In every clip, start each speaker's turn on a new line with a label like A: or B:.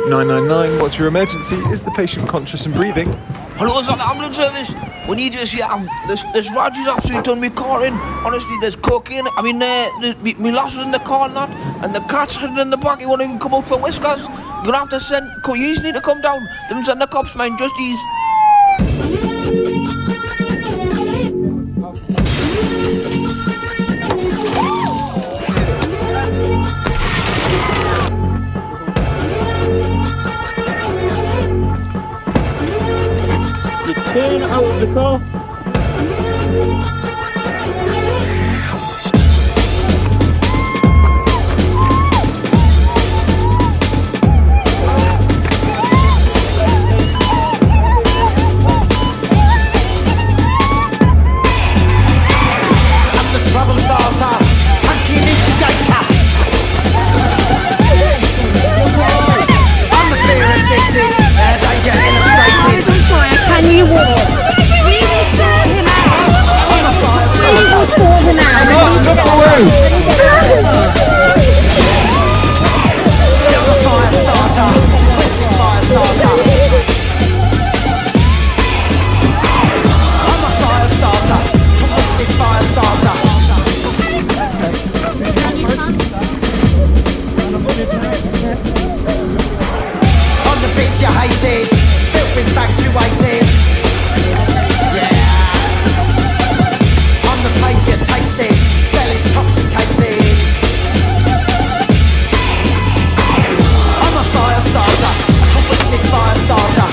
A: Group 999, what's your emergency? Is the patient conscious and breathing?
B: Hello, is that the ambulance service? We need you here. This Roger's absolutely done me car in. Honestly, there's cocaine. I mean, me lass was in the car and that, and the cat's hidden in the back. He won't even come out for whiskers. You're gonna have to send. You need to come down. Don't send the cops, man. Just ease.
C: Turn out of the car.
D: I'm the trouble starter, hunky instigator. I'm the fear addicted, danger illustrated.
E: Can you walk? We will sort him out. We will sort him out.
D: You're the fire starter, twisted fire starter. I'm a fire starter, twisted fire starter. On the bitch you hated, filth infatuated. Yeah. On the plate you tasted, well intoxicated. I'm a fire starter, a twisted fire starter.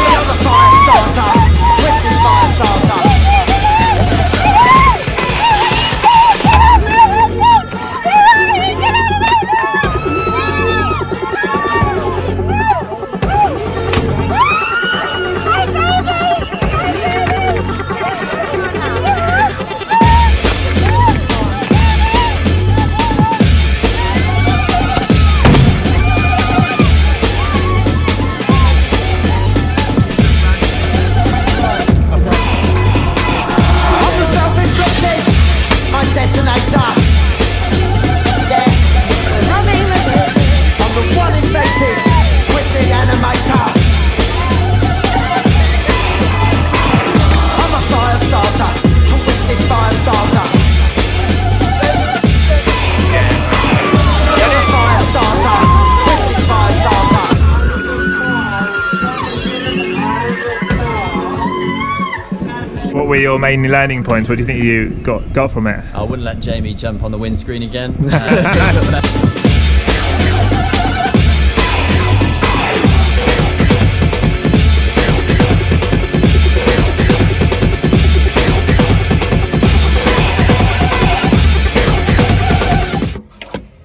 D: I'm a fire starter, twisted fire starter.
F: What were your main learning points? What do you think you got from it?
G: I wouldn't let Jamie jump on the windscreen again.